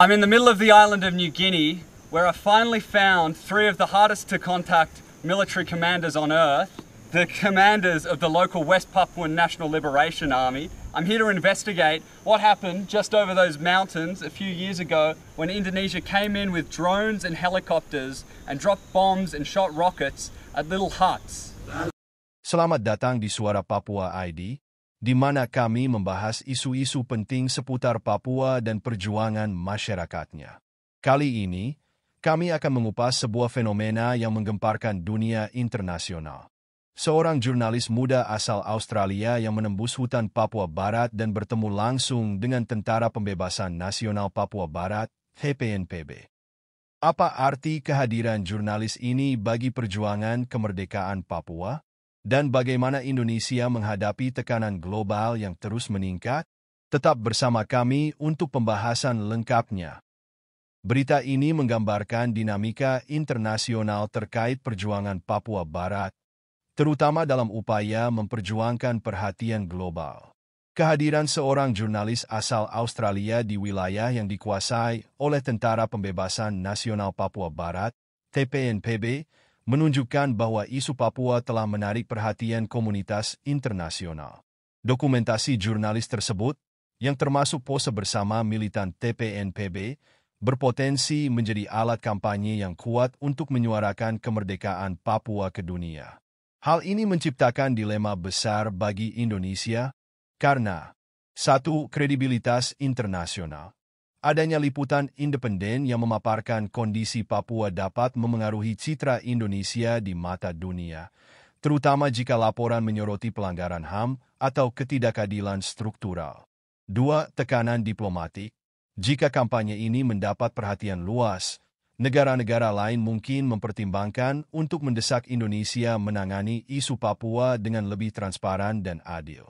I'm in the middle of the island of New Guinea, where I finally found three of the hardest to contact military commanders on Earth, the commanders of the local West Papuan National Liberation Army. I'm here to investigate what happened just over those mountains a few years ago when Indonesia came in with drones and helicopters and dropped bombs and shot rockets at little huts. Selamat datang di Suara Papua ID, di mana kami membahas isu-isu penting seputar Papua dan perjuangan masyarakatnya. Kali ini, kami akan mengupas sebuah fenomena yang menggemparkan dunia internasional. Seorang jurnalis muda asal Australia yang menembus hutan Papua Barat dan bertemu langsung dengan Tentara Pembebasan Nasional Papua Barat, TPNPB. Apa arti kehadiran jurnalis ini bagi perjuangan kemerdekaan Papua? Dan bagaimana Indonesia menghadapi tekanan global yang terus meningkat? Tetap bersama kami untuk pembahasan lengkapnya. Berita ini menggambarkan dinamika internasional terkait perjuangan Papua Barat, terutama dalam upaya memperjuangkan perhatian global. Kehadiran seorang jurnalis asal Australia di wilayah yang dikuasai oleh Tentara Pembebasan Nasional Papua Barat, TPNPB, menunjukkan bahwa isu Papua telah menarik perhatian komunitas internasional. Dokumentasi jurnalis tersebut, yang termasuk pose bersama militan TPNPB, berpotensi menjadi alat kampanye yang kuat untuk menyuarakan kemerdekaan Papua ke dunia. Hal ini menciptakan dilema besar bagi Indonesia karena 1. Kredibilitas internasional. Adanya liputan independen yang memaparkan kondisi Papua dapat memengaruhi citra Indonesia di mata dunia, terutama jika laporan menyoroti pelanggaran HAM atau ketidakadilan struktural. 2. Tekanan diplomatik. Jika kampanye ini mendapat perhatian luas, negara-negara lain mungkin mempertimbangkan untuk mendesak Indonesia menangani isu Papua dengan lebih transparan dan adil.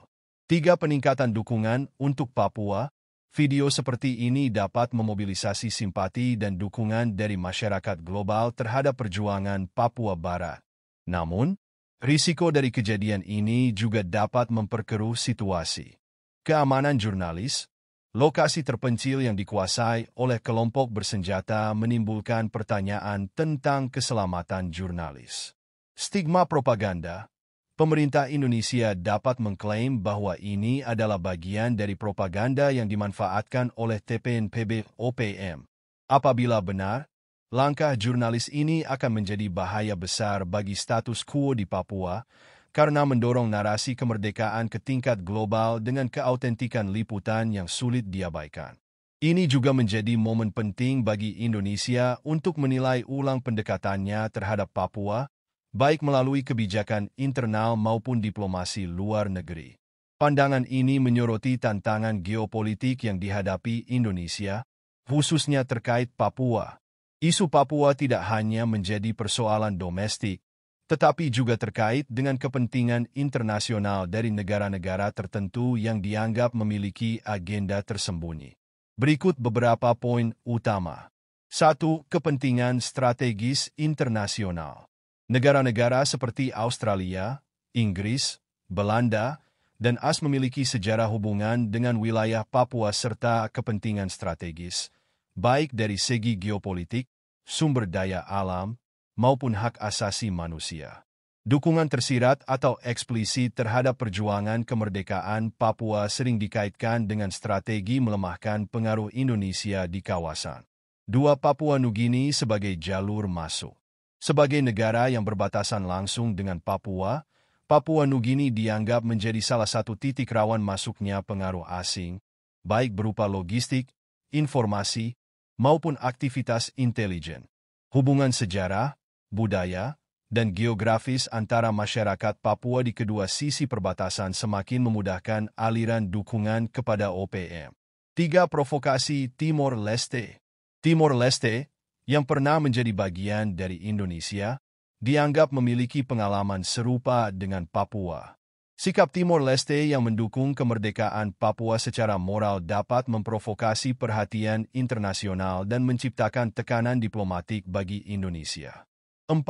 3. Peningkatan dukungan untuk Papua. Video seperti ini dapat memobilisasi simpati dan dukungan dari masyarakat global terhadap perjuangan Papua Barat. Namun, risiko dari kejadian ini juga dapat memperkeruh situasi. Keamanan jurnalis. Lokasi terpencil yang dikuasai oleh kelompok bersenjata menimbulkan pertanyaan tentang keselamatan jurnalis. Stigma propaganda. Pemerintah Indonesia dapat mengklaim bahwa ini adalah bagian dari propaganda yang dimanfaatkan oleh TPNPB OPM. Apabila benar, langkah jurnalis ini akan menjadi bahaya besar bagi status quo di Papua, karena mendorong narasi kemerdekaan ke tingkat global dengan keautentikan liputan yang sulit diabaikan. Ini juga menjadi momen penting bagi Indonesia untuk menilai ulang pendekatannya terhadap Papua, baik melalui kebijakan internal maupun diplomasi luar negeri. Pandangan ini menyoroti tantangan geopolitik yang dihadapi Indonesia, khususnya terkait Papua. Isu Papua tidak hanya menjadi persoalan domestik, tetapi juga terkait dengan kepentingan internasional dari negara-negara tertentu yang dianggap memiliki agenda tersembunyi. Berikut beberapa poin utama. 1. Kepentingan strategis internasional. Negara-negara seperti Australia, Inggris, Belanda, dan AS memiliki sejarah hubungan dengan wilayah Papua serta kepentingan strategis, baik dari segi geopolitik, sumber daya alam, maupun hak asasi manusia. Dukungan tersirat atau eksplisit terhadap perjuangan kemerdekaan Papua sering dikaitkan dengan strategi melemahkan pengaruh Indonesia di kawasan. 2. Papua Nugini sebagai jalur masuk. Sebagai negara yang berbatasan langsung dengan Papua, Papua Nugini dianggap menjadi salah satu titik rawan masuknya pengaruh asing, baik berupa logistik, informasi, maupun aktivitas intelijen. Hubungan sejarah, budaya, dan geografis antara masyarakat Papua di kedua sisi perbatasan semakin memudahkan aliran dukungan kepada OPM. 3. Provokasi Timor Leste. Timor Leste, yang pernah menjadi bagian dari Indonesia, dianggap memiliki pengalaman serupa dengan Papua. Sikap Timor Leste yang mendukung kemerdekaan Papua secara moral dapat memprovokasi perhatian internasional dan menciptakan tekanan diplomatik bagi Indonesia. 4.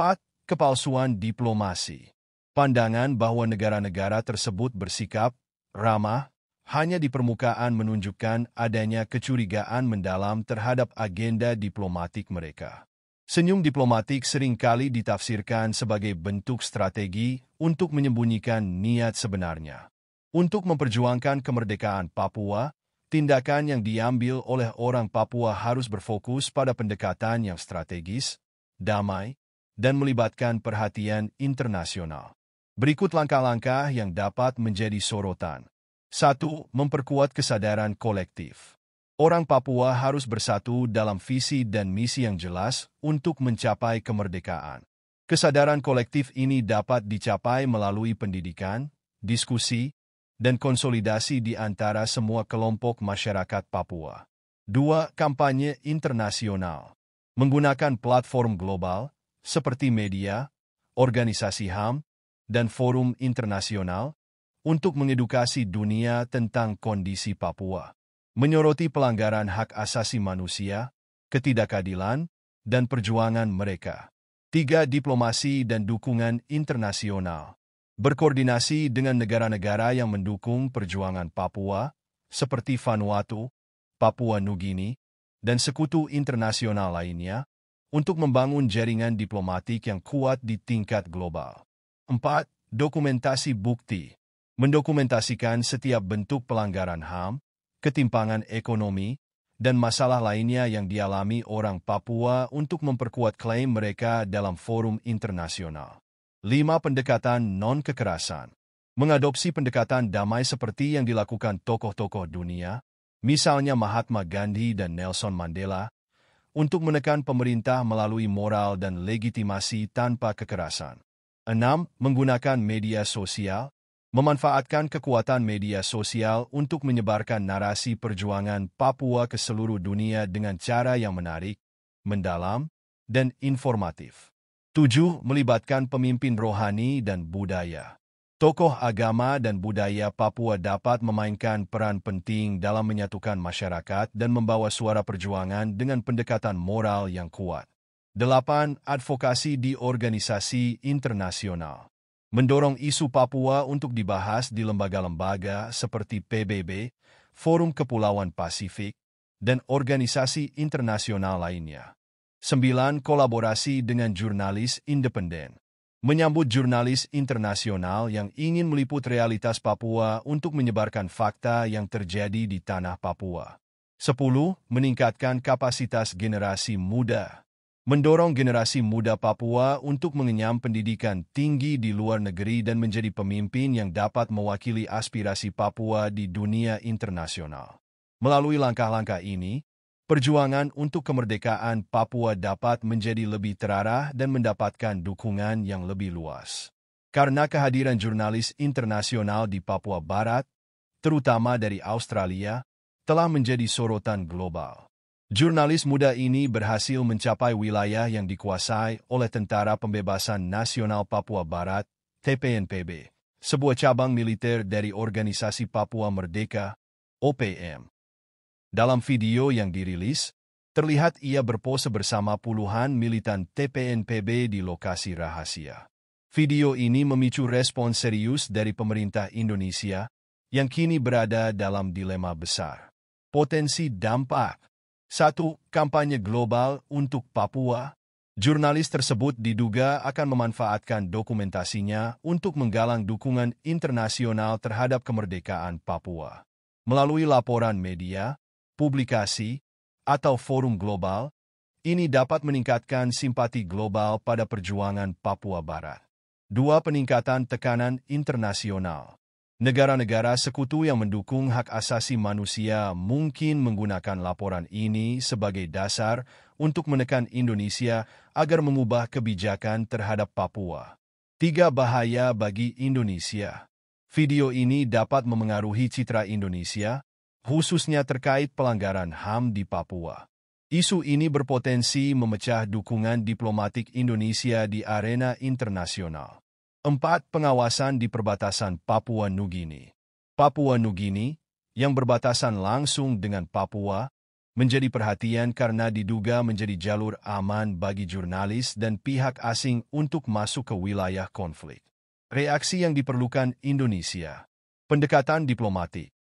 Kepalsuan diplomasi. Pandangan bahwa negara-negara tersebut bersikap ramah hanya di permukaan menunjukkan adanya kecurigaan mendalam terhadap agenda diplomatik mereka. Senyum diplomatik seringkali ditafsirkan sebagai bentuk strategi untuk menyembunyikan niat sebenarnya. Untuk memperjuangkan kemerdekaan Papua, tindakan yang diambil oleh orang Papua harus berfokus pada pendekatan yang strategis, damai, dan melibatkan perhatian internasional. Berikut langkah-langkah yang dapat menjadi sorotan. 1. Memperkuat kesadaran kolektif. Orang Papua harus bersatu dalam visi dan misi yang jelas untuk mencapai kemerdekaan. Kesadaran kolektif ini dapat dicapai melalui pendidikan, diskusi, dan konsolidasi di antara semua kelompok masyarakat Papua. 2. Kampanye internasional. Menggunakan platform global, seperti media, organisasi HAM, dan forum internasional, untuk mengedukasi dunia tentang kondisi Papua, menyoroti pelanggaran hak asasi manusia, ketidakadilan, dan perjuangan mereka. 3. Diplomasi dan dukungan internasional. Berkoordinasi dengan negara-negara yang mendukung perjuangan Papua, seperti Vanuatu, Papua Nugini, dan sekutu internasional lainnya, untuk membangun jaringan diplomatik yang kuat di tingkat global. 4. Dokumentasi bukti. Mendokumentasikan setiap bentuk pelanggaran HAM, ketimpangan ekonomi, dan masalah lainnya yang dialami orang Papua untuk memperkuat klaim mereka dalam forum internasional. 5. Pendekatan non-kekerasan. Mengadopsi pendekatan damai seperti yang dilakukan tokoh-tokoh dunia, misalnya Mahatma Gandhi dan Nelson Mandela, untuk menekan pemerintah melalui moral dan legitimasi tanpa kekerasan. 6. Menggunakan media sosial. Memanfaatkan kekuatan media sosial untuk menyebarkan narasi perjuangan Papua ke seluruh dunia dengan cara yang menarik, mendalam, dan informatif. 7. Melibatkan pemimpin rohani dan budaya. Tokoh agama dan budaya Papua dapat memainkan peran penting dalam menyatukan masyarakat dan membawa suara perjuangan dengan pendekatan moral yang kuat. 8. Advokasi di organisasi internasional. Mendorong isu Papua untuk dibahas di lembaga-lembaga seperti PBB, Forum Kepulauan Pasifik, dan organisasi internasional lainnya. 9. Kolaborasi dengan jurnalis independen. Menyambut jurnalis internasional yang ingin meliput realitas Papua untuk menyebarkan fakta yang terjadi di tanah Papua. 10. Meningkatkan kapasitas generasi muda. Mendorong generasi muda Papua untuk mengenyam pendidikan tinggi di luar negeri dan menjadi pemimpin yang dapat mewakili aspirasi Papua di dunia internasional. Melalui langkah-langkah ini, perjuangan untuk kemerdekaan Papua dapat menjadi lebih terarah dan mendapatkan dukungan yang lebih luas. Karena kehadiran jurnalis internasional di Papua Barat, terutama dari Australia, telah menjadi sorotan global. Jurnalis muda ini berhasil mencapai wilayah yang dikuasai oleh Tentara Pembebasan Nasional Papua Barat, TPNPB, sebuah cabang militer dari Organisasi Papua Merdeka, OPM. Dalam video yang dirilis, terlihat ia berpose bersama puluhan militan TPNPB di lokasi rahasia. Video ini memicu respons serius dari pemerintah Indonesia yang kini berada dalam dilema besar. Potensi dampak. 1. Kampanye global untuk Papua. Jurnalis tersebut diduga akan memanfaatkan dokumentasinya untuk menggalang dukungan internasional terhadap kemerdekaan Papua. Melalui laporan media, publikasi, atau forum global, ini dapat meningkatkan simpati global pada perjuangan Papua Barat. 2. Peningkatan tekanan internasional. Negara-negara sekutu yang mendukung hak asasi manusia mungkin menggunakan laporan ini sebagai dasar untuk menekan Indonesia agar mengubah kebijakan terhadap Papua. 3. Bahaya bagi Indonesia. Video ini dapat memengaruhi citra Indonesia, khususnya terkait pelanggaran HAM di Papua. Isu ini berpotensi memecah dukungan diplomatik Indonesia di arena internasional. 4. Pengawasan di perbatasan Papua Nugini. Papua Nugini, yang berbatasan langsung dengan Papua, menjadi perhatian karena diduga menjadi jalur aman bagi jurnalis dan pihak asing untuk masuk ke wilayah konflik. Reaksi yang diperlukan Indonesia. Pendekatan diplomatik.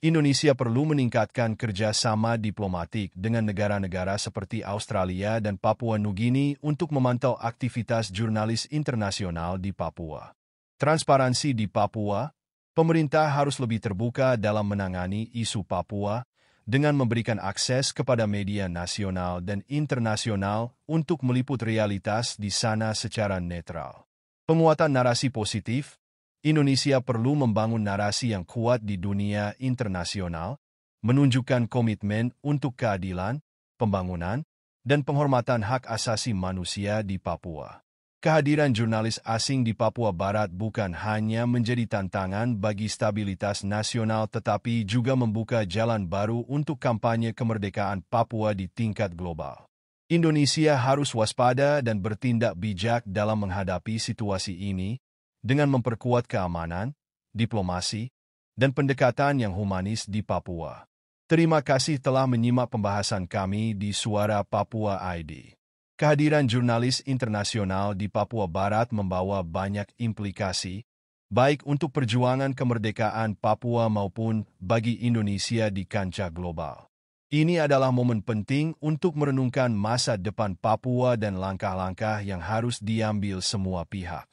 Indonesia perlu meningkatkan kerjasama diplomatik dengan negara-negara seperti Australia dan Papua Nugini untuk memantau aktivitas jurnalis internasional di Papua. Transparansi di Papua, pemerintah harus lebih terbuka dalam menangani isu Papua dengan memberikan akses kepada media nasional dan internasional untuk meliput realitas di sana secara netral. Penguatan narasi positif, Indonesia perlu membangun narasi yang kuat di dunia internasional, menunjukkan komitmen untuk keadilan, pembangunan, dan penghormatan hak asasi manusia di Papua. Kehadiran jurnalis asing di Papua Barat bukan hanya menjadi tantangan bagi stabilitas nasional tetapi juga membuka jalan baru untuk kampanye kemerdekaan Papua di tingkat global. Indonesia harus waspada dan bertindak bijak dalam menghadapi situasi ini, dengan memperkuat keamanan, diplomasi, dan pendekatan yang humanis di Papua. Terima kasih telah menyimak pembahasan kami di Suara Papua ID. Kehadiran jurnalis internasional di Papua Barat membawa banyak implikasi, baik untuk perjuangan kemerdekaan Papua maupun bagi Indonesia di kancah global. Ini adalah momen penting untuk merenungkan masa depan Papua dan langkah-langkah yang harus diambil semua pihak.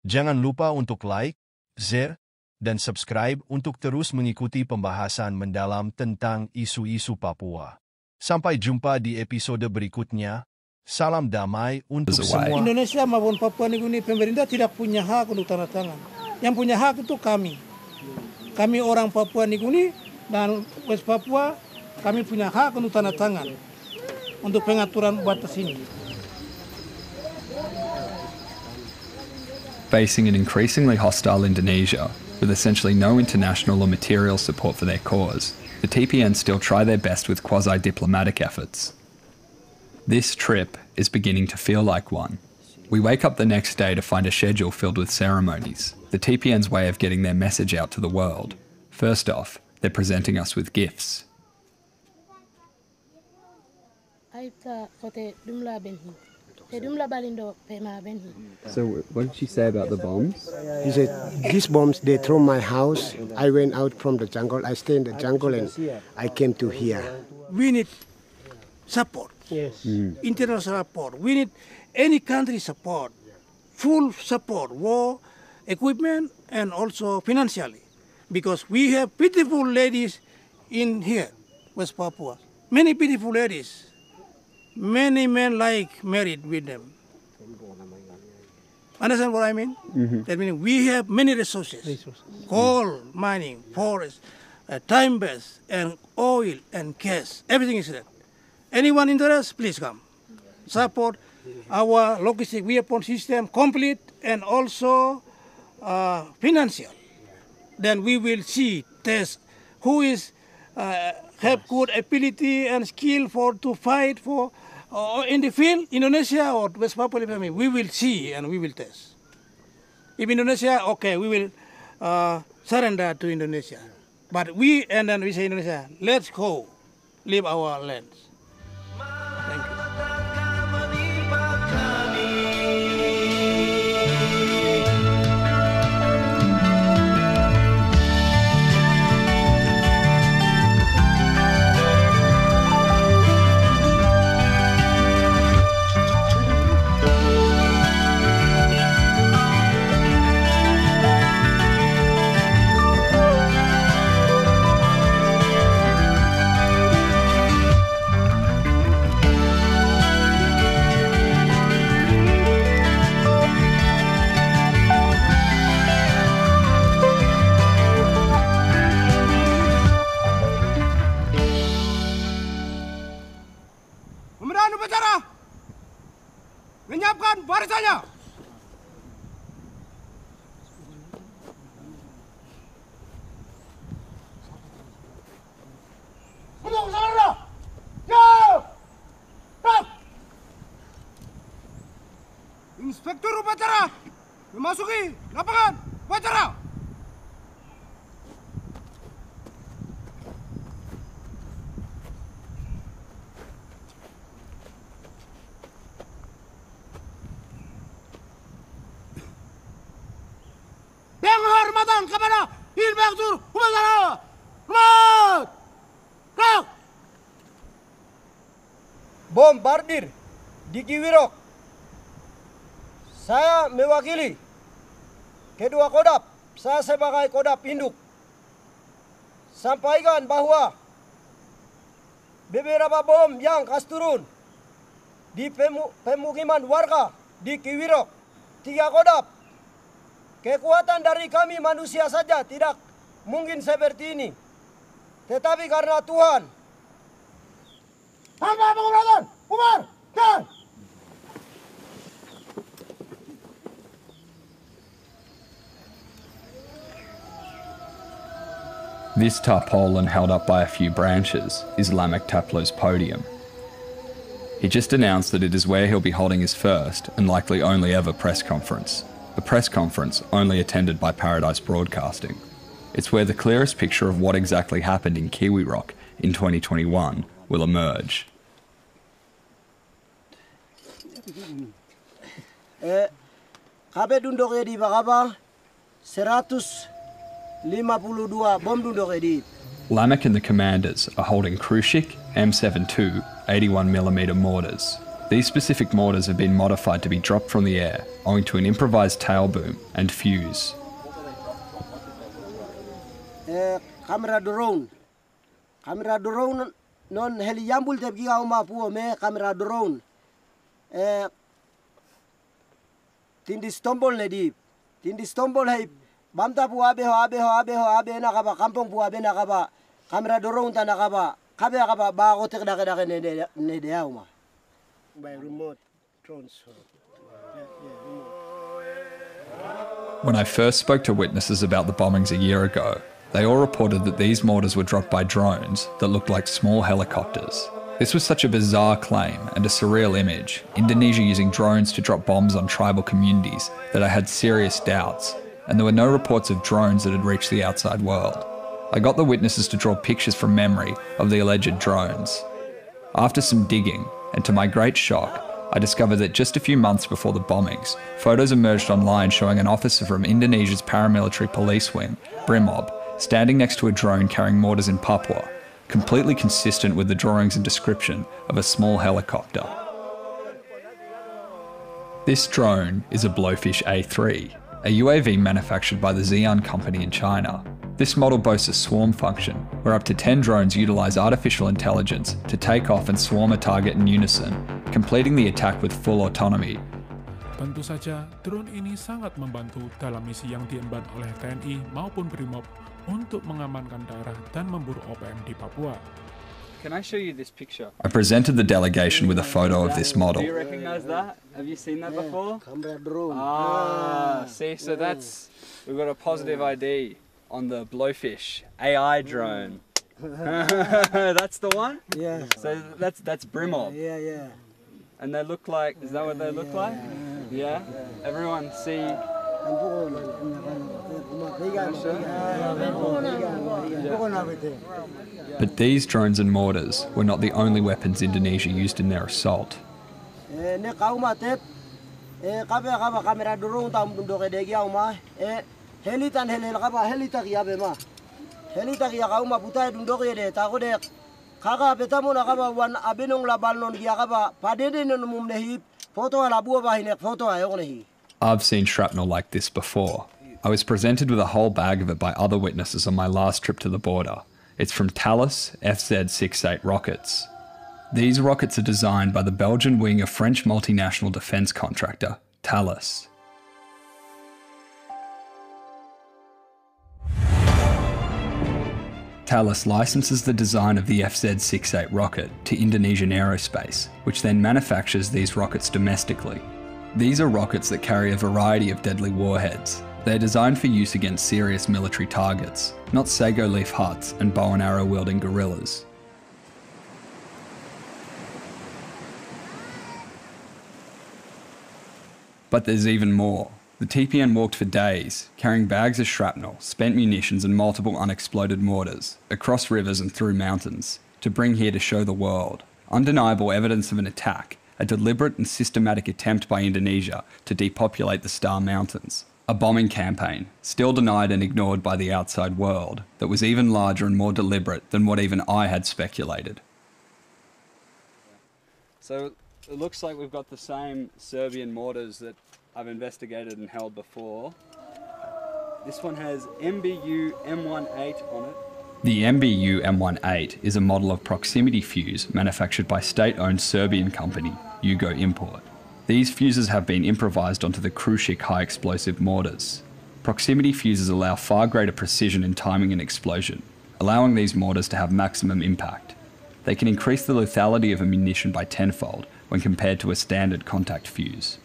Jangan lupa untuk like, share, dan subscribe untuk terus mengikuti pembahasan mendalam tentang isu-isu Papua. Sampai jumpa di episode berikutnya. Salam damai untuk semua. Indonesia maupun Papua Nugini, pemerintah tidak punya hak untuk tanda tangan. Yang punya hak itu kami. Kami orang Papua Nugini dan West Papua, kami punya hak untuk tanda tangan untuk pengaturan batas ini. Facing an increasingly hostile Indonesia, with essentially no international or material support for their cause, the TPN still try their best with quasi-diplomatic efforts. This trip is beginning to feel like one. We wake up the next day to find a schedule filled with ceremonies, the TPN's way of getting their message out to the world. First off, they're presenting us with gifts. So what did she say about the bombs? He said, these bombs, they throw my house. I went out from the jungle. I stayed in the jungle and I came to here. We need support, international support. We need any country support, full support, war, equipment, and also financially. Because we have beautiful ladies in here, West Papua. Many beautiful ladies. Many men like married with them. Understand what I mean? Mm-hmm. That means we have many resources. Coal, mining, forest, timbers, and oil and gas. Everything is there. Anyone interested, please come. Support our logistic weapon system complete and also financial. Then we will see, test who is have good ability and skill to fight for in the field, Indonesia or West Papua. We will see and we will test. If Indonesia, okay, we will surrender to Indonesia. But we say Indonesia, let's go, leave our lands. Thank you. Menyiapkan barisannya. Untuk saudara. Siap. Stop. Inspektur upacara memasuki lapangan upacara. Penghormatan kepada Inspektur Upacara. Selamat! Krak! Bombardir di Kiwirok. Saya mewakili kedua kodap. Saya sebagai kodap induk sampaikan bahwa beberapa bom yang kas turun di pemukiman warga di Kiwirok, 3 kodap. Kekuatan dari kami manusia saja tidak mungkin seperti ini. Tetapi karena Tuhan. Tanpa pengobatan, Umar, dan This tarpaulin held up by a few branches is Lamek Taplo's podium. He just announced that it is where he'll be holding his first and likely only ever press conference. A press conference only attended by Paradise Broadcasting. It's where the clearest picture of what exactly happened in Kiwi Rock in 2021 will emerge. Kabe dunduk di Bakaba 152 bom dunduk di. Lamek and the commanders are holding Krushik M72 81mm mortars. These specific mortars have been modified to be dropped from the air owing to an improvised tail boom and fuse. Kamera drone non heli yambul tep gi ma puo me kamera drone tindi stombol ne di tindi stombol hay bamta pu abe na kaba kampung pu abe na kaba kamera drone ta na kaba kabe kaba ba go tek daga ne de ma by remote transfer. When I first spoke to witnesses about the bombings a year ago, they all reported that these mortars were dropped by drones that looked like small helicopters. This was such a bizarre claim and a surreal image, Indonesia using drones to drop bombs on tribal communities, that I had serious doubts, and there were no reports of drones that had reached the outside world. I got the witnesses to draw pictures from memory of the alleged drones. After some digging, and to my great shock, I discovered that just a few months before the bombings, photos emerged online showing an officer from Indonesia's paramilitary police wing, Brimob, standing next to a drone carrying mortars in Papua, completely consistent with the drawings and description of a small helicopter. This drone is a Blowfish A3, a UAV manufactured by the Xi'an company in China. This model boasts a swarm function, where up to 10 drones utilise artificial intelligence to take off and swarm a target in unison, completing the attack with full autonomy. Tentu saja, drone ini sangat membantu dalam misi yang diemban oleh TNI maupun Brimob untuk mengamankan daerah dan memburu OPM di Papua. Can I show you this picture? I presented the delegation with a photo of this model. Do you recognise that? Have you seen that before? Drone. See, so we've got a positive ID on the Blowfish AI drone. That's the one? Yeah. So that's Brimob. Yeah. And they look like, is that what they look like? Yeah? Everyone see? But these drones and mortars were not the only weapons Indonesia used in their assault. I've seen shrapnel like this before. I was presented with a whole bag of it by other witnesses on my last trip to the border. It's from Thales FZ-68 rockets. These rockets are designed by the Belgian wing of French multinational defence contractor, Thales. Thales licenses the design of the FZ-68 rocket to Indonesian Aerospace, which then manufactures these rockets domestically. These are rockets that carry a variety of deadly warheads. They're designed for use against serious military targets, not sago leaf huts and bow and arrow wielding guerrillas. But there's even more. The TPN walked for days, carrying bags of shrapnel, spent munitions and multiple unexploded mortars, across rivers and through mountains, to bring here to show the world. Undeniable evidence of an attack, a deliberate and systematic attempt by Indonesia to depopulate the Star Mountains. A bombing campaign, still denied and ignored by the outside world, that was even larger and more deliberate than what even I had speculated. So it looks like we've got the same Serbian mortars that I've investigated and held before. This one has MBU M18 on it. The MBU M18 is a model of proximity fuse manufactured by state-owned Serbian company, Jugo Import. These fuses have been improvised onto the Krušik high-explosive mortars. Proximity fuses allow far greater precision in timing an explosion, allowing these mortars to have maximum impact. They can increase the lethality of a munition by tenfold when compared to a standard contact fuse.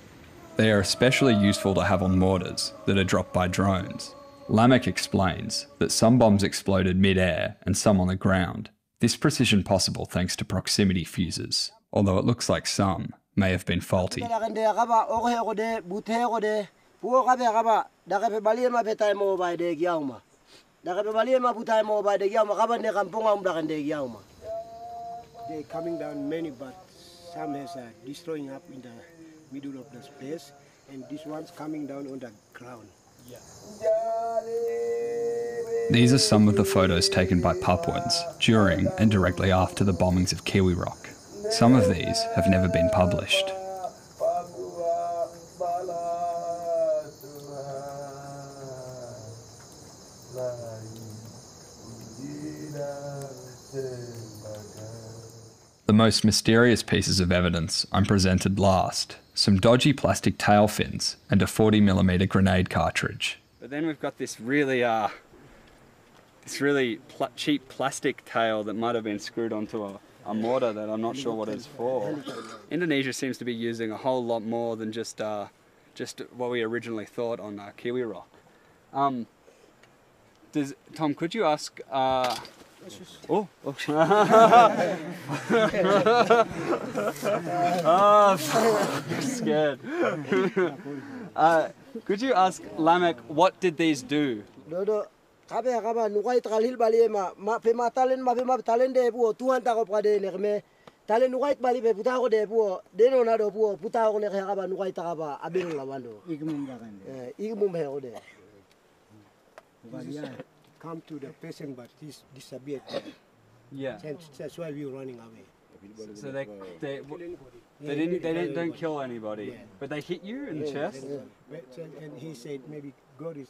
They are especially useful to have on mortars that are dropped by drones. Lamek explains that some bombs exploded mid-air and some on the ground. This precision possible thanks to proximity fuses, although it looks like some may have been faulty. They're coming down many, but some has destroying up in the middle of the space, and this one's coming down on the ground. Yeah. These are some of the photos taken by Papuans during and directly after the bombings of Kiwi Rock. Some of these have never been published. The most mysterious pieces of evidence I'm presented last. Some dodgy plastic tail fins and a 40mm grenade cartridge. But then we've got this really cheap plastic tail that might have been screwed onto a mortar that I'm not sure what it's for. Indonesia seems to be using a whole lot more than just what we originally thought on Kiwi Rock. Tom, could you ask? Oh, I'm scared. Could you ask Lamek, what did these do? Come to the patient, but he's disappeared. Yeah. That's why we're running away. So they don't kill anybody, yeah. But they hit you in the chest. Yeah. And he said maybe God is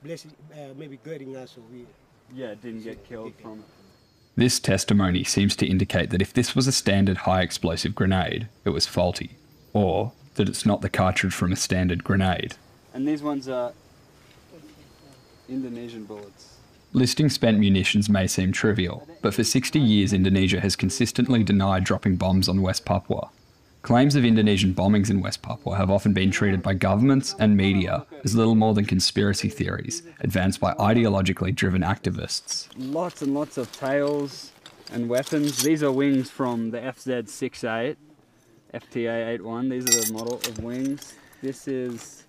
blessing, maybe guiding us, so we. Yeah, didn't get killed from it. This testimony seems to indicate that if this was a standard high explosive grenade, it was faulty, or that it's not the cartridge from a standard grenade. And these ones are Indonesian bullets. Listing spent munitions may seem trivial, but for 60 years Indonesia has consistently denied dropping bombs on West Papua. Claims of Indonesian bombings in West Papua have often been treated by governments and media as little more than conspiracy theories advanced by ideologically driven activists. Lots and lots of tails and weapons. These are wings from the FZ-68, FTA-81. These are the model of wings. This is,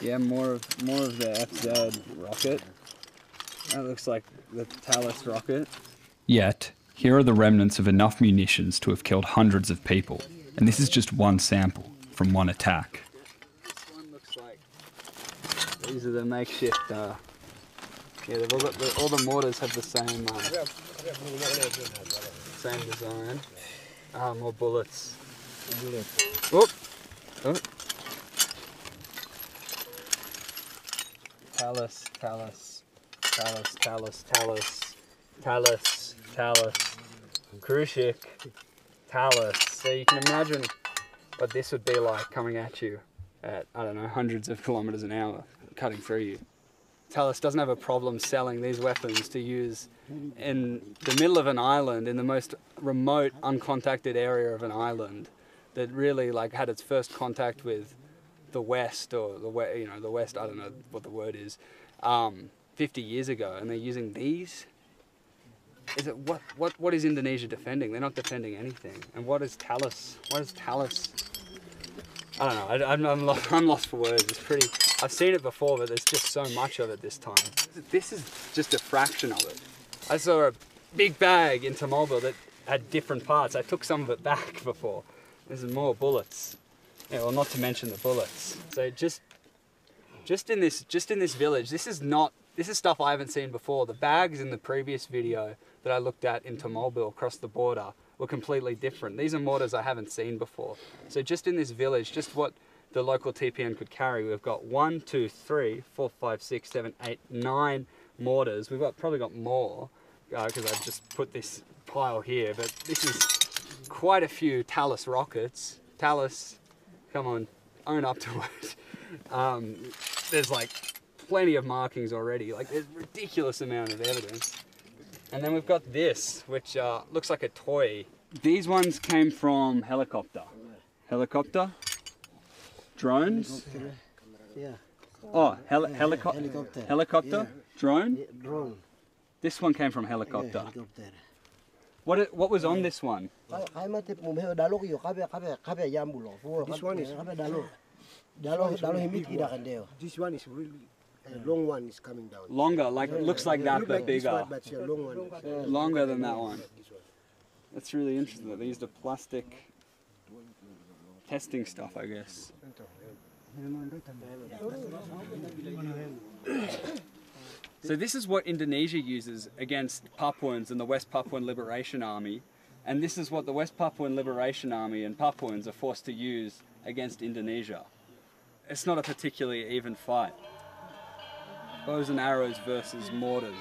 yeah, more of the FZ rocket. That looks like the Talus rocket. Yet, here are the remnants of enough munitions to have killed hundreds of people, and this is just one sample from one attack. This one looks like these are the makeshift. Yeah, they've all got all the mortars have the same design. More bullets. Whoop. Oh. Talus. Krušik, Talus. So you can imagine what this would be like coming at you at, I don't know, hundreds of kilometers an hour, cutting through you. Talus doesn't have a problem selling these weapons to use in the middle of an island, in the most remote, uncontacted area of an island that really had its first contact with the West, or the West, I don't know what the word is, 50 years ago, and they're using these. Is it what is Indonesia defending? They're not defending anything. And what is Talus? What is Talus? I don't know. I'm lost for words. It's pretty. I've seen it before, but there's just so much of it this time. This is just a fraction of it. I saw a big bag in Tamobel that had different parts. I took some of it back before. There's more bullets. Yeah, well, not to mention the bullets. So just just in this village, this is stuff I haven't seen before. The bags in the previous video that I looked at in Mobile across the border were completely different. These are mortars I haven't seen before. So just in this village, just what the local TPN could carry, we've got 1, 2, 3, 4, 5, 6, 7, 8, 9 mortars. We've probably got more because I've just put this pile here, but this is quite a few Talus rockets. Talus, come on, own up to it. There's like plenty of markings already. Like there's a ridiculous amount of evidence. And then we've got this, which looks like a toy. These ones came from helicopter. Helicopter, drones. Yeah. Oh, helicopter, Yeah. drone. Yeah, drone. This one came from helicopter. Yeah, helicopter. What was on this one? This one is this one is really a long one is coming down. Longer, like it looks like that, but bigger. One, but it's a long one. Longer than that one. That's really interesting. They used a plastic testing stuff, I guess. So this is what Indonesia uses against Papuans and the West Papuan Liberation Army, and this is what the West Papuan Liberation Army and Papuans are forced to use against Indonesia. It's not a particularly even fight. Bows and arrows versus mortars.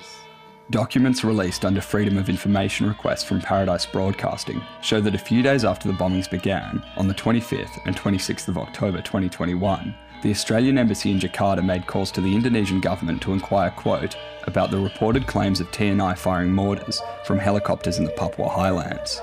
Documents released under Freedom of Information requests from Paradise Broadcasting show that a few days after the bombings began, on the 25th and 26th of October 2021, the Australian Embassy in Jakarta made calls to the Indonesian government to inquire, quote, about the reported claims of TNI firing mortars from helicopters in the Papua highlands.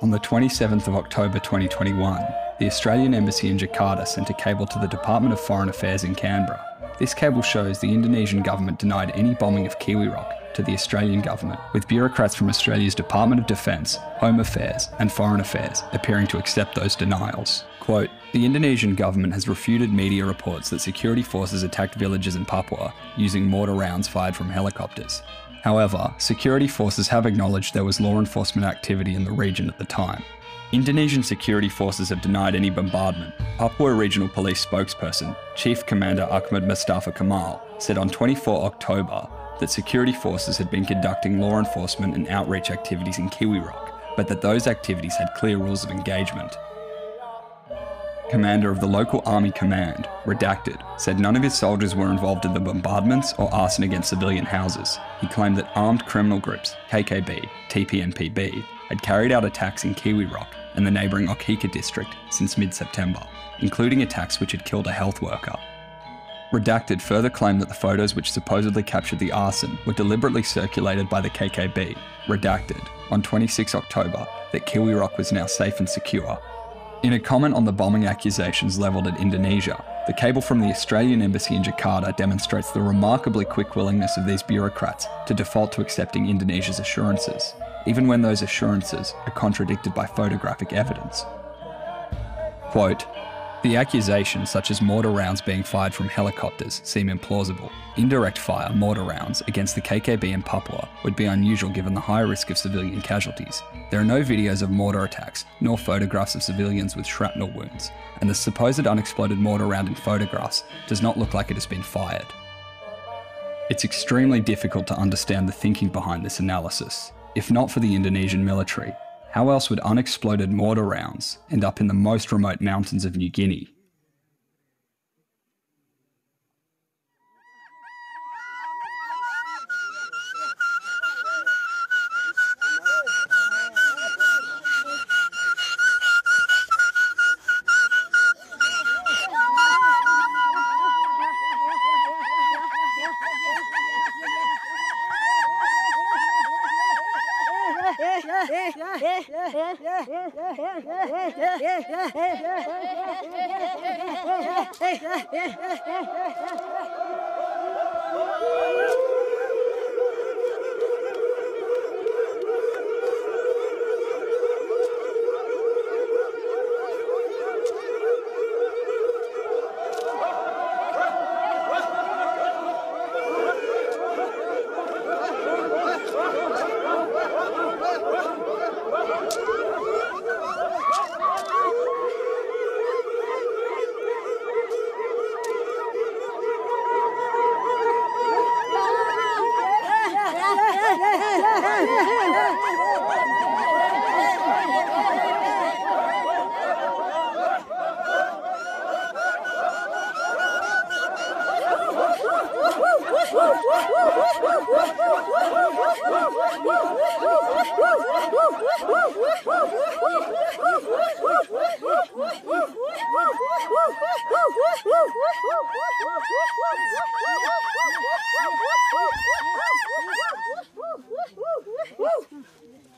On the 27th of October 2021, the Australian Embassy in Jakarta sent a cable to the Department of Foreign Affairs in Canberra. This cable shows the Indonesian government denied any bombing of Kiwi Rock to the Australian government, with bureaucrats from Australia's Department of Defence, Home Affairs and Foreign Affairs appearing to accept those denials. Quote, the Indonesian government has refuted media reports that security forces attacked villages in Papua using mortar rounds fired from helicopters. However, security forces have acknowledged there was law enforcement activity in the region at the time. Indonesian security forces have denied any bombardment. Papua Regional Police spokesperson, Chief Commander Ahmad Mustafa Kamal, said on 24 October that security forces had been conducting law enforcement and outreach activities in Kiwi Rock, but that those activities had clear rules of engagement. Commander of the local army command, redacted, said none of his soldiers were involved in the bombardments or arson against civilian houses. He claimed that armed criminal groups, KKB, TPNPB, had carried out attacks in Kiwi Rock and the neighbouring Okhika district since mid-September, including attacks which had killed a health worker. Redacted further claimed that the photos which supposedly captured the arson were deliberately circulated by the KKB. Redacted, on 26 October, that Kiwi Rock was now safe and secure. In a comment on the bombing accusations levelled at Indonesia, the cable from the Australian Embassy in Jakarta demonstrates the remarkably quick willingness of these bureaucrats to default to accepting Indonesia's assurances, even when those assurances are contradicted by photographic evidence. Quote, the accusations such as mortar rounds being fired from helicopters seem implausible. Indirect fire mortar rounds against the KKB in Papua would be unusual given the high risk of civilian casualties. There are no videos of mortar attacks, nor photographs of civilians with shrapnel wounds, and the supposed unexploded mortar round in photographs does not look like it has been fired. It's extremely difficult to understand the thinking behind this analysis. If not for the Indonesian military, how else would unexploded mortar rounds end up in the most remote mountains of New Guinea?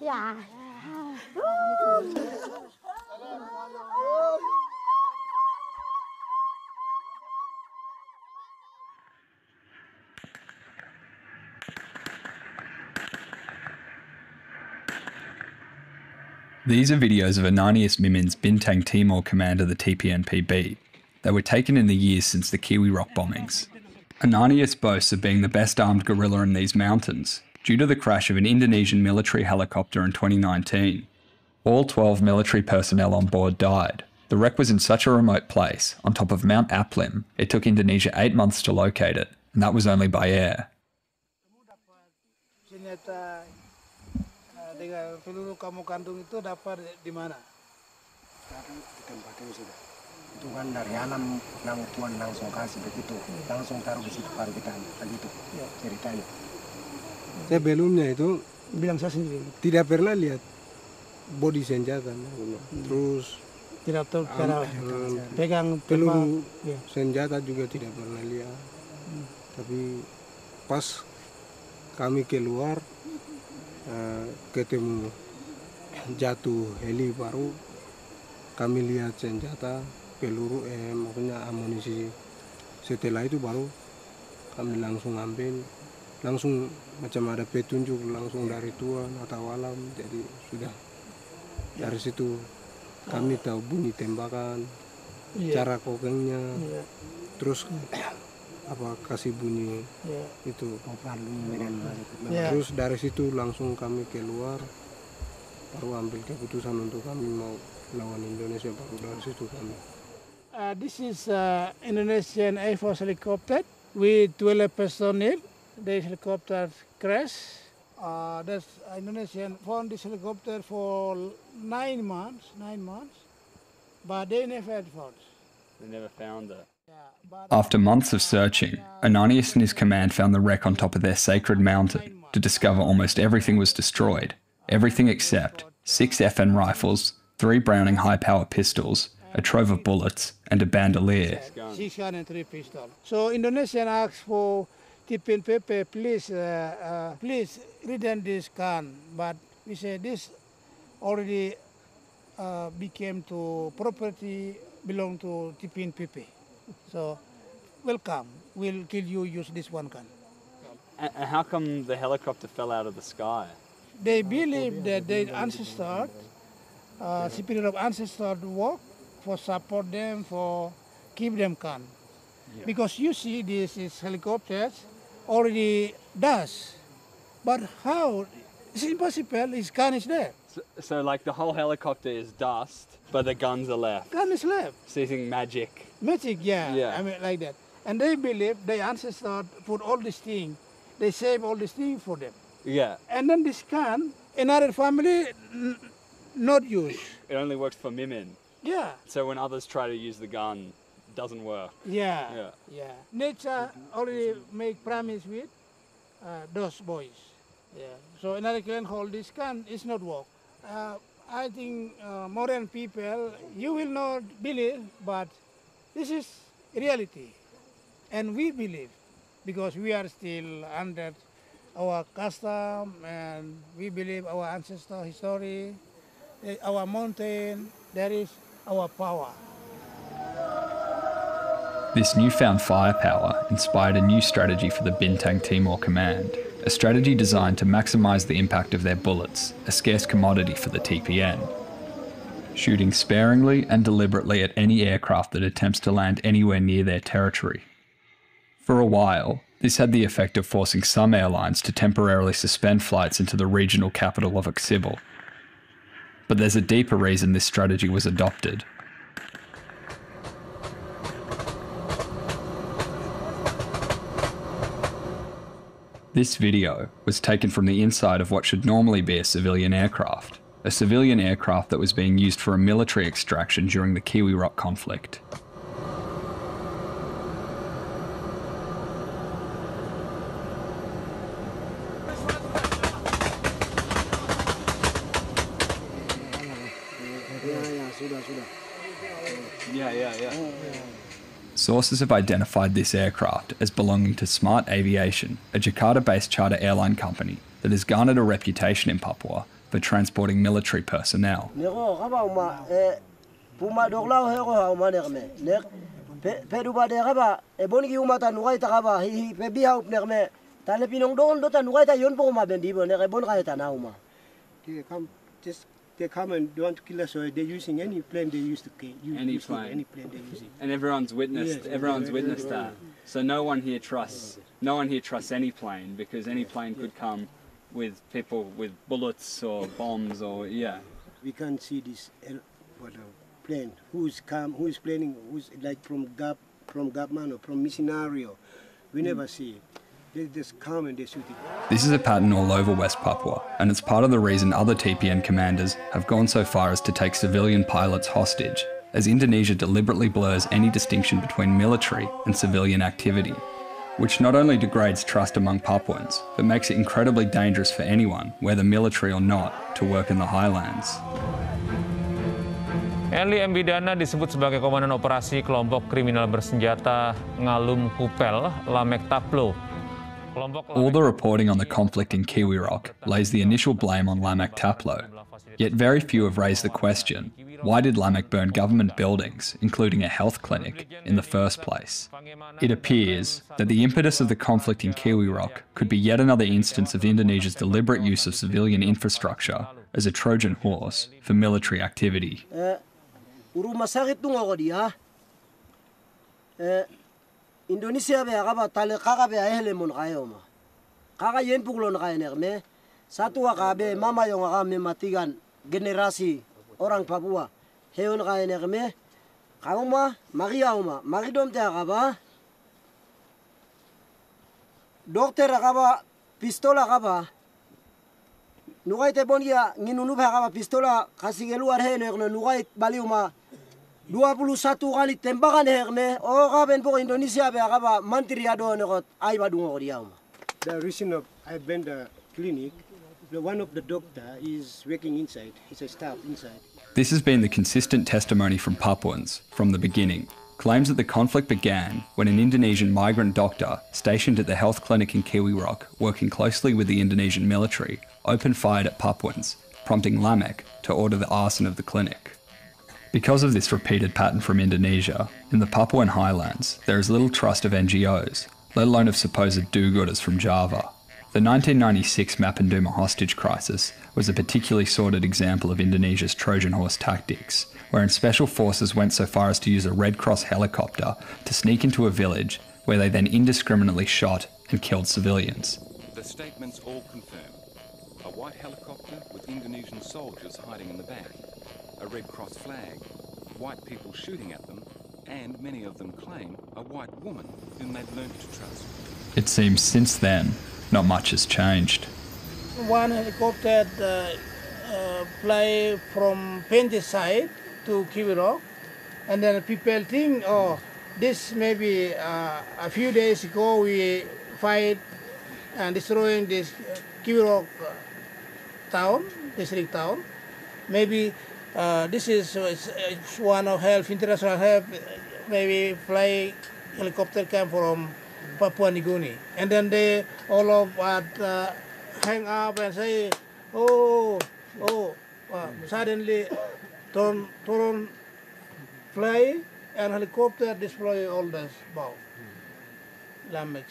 Yeah. These are videos of Ananias Mimin's Bintang Timor command of the TPNPB. They were taken in the years since the Kiwi Rock bombings. Ananias boasts of being the best armed guerrilla in these mountains, due to the crash of an Indonesian military helicopter in 2019. All 12 military personnel on board died. The wreck was in such a remote place, on top of Mount Aplim, it took Indonesia 8 months to locate it, and that was only by air. Dengan peluru kamu kandung itu dapat di mana? Ditempatin sudah. Itu kan dari alam yang Tuhan langsung kasih begitu, langsung taruh di situ baru kita begitu ceritanya. Sebelumnya itu Bilang saya sendiri. tidak pernah lihat body senjata, terus Tidak tahu cara pegang peluru senjata juga tidak pernah lihat. Tapi pas kami keluar ketemu jatuh heli baru kami lihat senjata peluru maksudnya amunisi. Setelah itu baru kami langsung ambil, langsung macam ada petunjuk langsung dari Tuhan atau alam, jadi sudah dari situ kami tahu bunyi tembakan, cara kokengnya, terus apa kasih bunyi itu. Terus dari situ langsung kami keluar, baru ambil keputusan untuk kami mau lawan Indonesia, baru dari situ kami. This is Indonesian Air Force helicopter with 12 personnel. The helicopter crashed. That's Indonesian found this helicopter for 9 months, but they never found. They never found it. After months of searching, Ananias and his command found the wreck on top of their sacred mountain to discover almost everything was destroyed. Everything except 6 FN rifles, 3 Browning high-power pistols, a trove of bullets, and a bandolier. 6 guns and 3 pistols. So Indonesian asked for TPNPB, please return this gun. But we said this already became to property belong to TPNPB. So, welcome. We'll kill you, use this one gun. And how come the helicopter fell out of the sky? They believe that their ancestors, spirit of ancestors work for support them, for keep them calm. Yeah. Because you see this is helicopters already dust. But how? It's impossible, his gun is there. So like the whole helicopter is dust, but the guns are left. Gun is left. So you think magic? Magic, yeah. I mean, like that. And they believe their ancestors put all these things, they save all these things for them. Yeah. And then this gun, another family not use. It only works for Mimin. Yeah. So when others try to use the gun, it doesn't work. Yeah. Nature already make promise with those boys. Yeah. So another can hold this gun, it's not work. I think modern people, you will not believe, but this is reality. And we believe, because we are still under our custom, and we believe our ancestor history, our mountain, that is our power. This newfound firepower inspired a new strategy for the Bintang Timor Command, a strategy designed to maximise the impact of their bullets, a scarce commodity for the TPN. Shooting sparingly and deliberately at any aircraft that attempts to land anywhere near their territory. For a while, this had the effect of forcing some airlines to temporarily suspend flights into the regional capital of Oksibil. But there's a deeper reason this strategy was adopted. This video was taken from the inside of what should normally be a civilian aircraft that was being used for a military extraction during the Kiwi Rock conflict. Yeah. Sources have identified this aircraft as belonging to Smart Aviation, a Jakarta-based charter airline company that has garnered a reputation in Papua for transporting military personnel. They come and don't kill us, so they're using any plane they used to use. Any plane they're using. And everyone's witnessed. Yes, everyone's witnessed that. So no one here trusts any plane, because any plane could come with people with bullets or bombs or We can't see this plane. Who's planning? Who's like from government or from missionary? We never see it. They just come and they shoot it. This is a pattern all over West Papua, and it's part of the reason other TPN commanders have gone so far as to take civilian pilots hostage, as Indonesia deliberately blurs any distinction between military and civilian activity, which not only degrades trust among Papuans, but makes it incredibly dangerous for anyone, whether military or not, to work in the highlands. Enli M. Bidana disebut sebagai komandan operasi kelompok kriminal bersenjata Ngalum Kupel Lamek Taplo. All the reporting on the conflict in Kiwi Rock lays the initial blame on Lamek Taplo, yet very few have raised the question, why did Lamek burn government buildings, including a health clinic, in the first place? It appears that the impetus of the conflict in Kiwi Rock could be yet another instance of Indonesia's deliberate use of civilian infrastructure as a Trojan horse for military activity. Indonesia be agaba tale kaga be ahele mon kayoma. Kaga yen puglon kaya nerme. Satu akabe mama yung akame matigan generasi orang Papua. Heon kaya nerme. Kauma Maria uma. Maridom te akaba. Dokter akaba pistola akaba. Nugai te bonia nginunu akaba pistola kasih keluar hene nugai baliuma. 21 kali tembakan herne o gaben po Indonesia be agaba mantri ado nekot ay badungo diam. The reason of I been the clinic, the one of the doctor is working inside. He's a staff inside. This has been the consistent testimony from Papuans from the beginning. Claims that the conflict began when an Indonesian migrant doctor stationed at the health clinic in Kiwi Rock, working closely with the Indonesian military, opened fire at Papuans, prompting Lamek to order the arson of the clinic. Because of this repeated pattern from Indonesia, in the Papuan highlands, there is little trust of NGOs, let alone of supposed do-gooders from Java. The 1996 Mapenduma hostage crisis was a particularly sordid example of Indonesia's Trojan horse tactics, wherein special forces went so far as to use a Red Cross helicopter to sneak into a village where they then indiscriminately shot and killed civilians. The statements all confirm. A white helicopter with Indonesian soldiers hiding in the back. A Red Cross flag, white people shooting at them, and many of them claim a white woman whom they've learned to trust. It seems since then, not much has changed. One helicopter fly from Pente side to Kiwi Rock, and then people think, oh, this maybe a few days ago we fight and destroying this Kiwi Rock town, district town. Maybe this is one of help, international help, maybe fly helicopter come from Papua New Guinea. And then they all of us hang up and say, suddenly turn fly and helicopter destroy all this bomb. Lamek,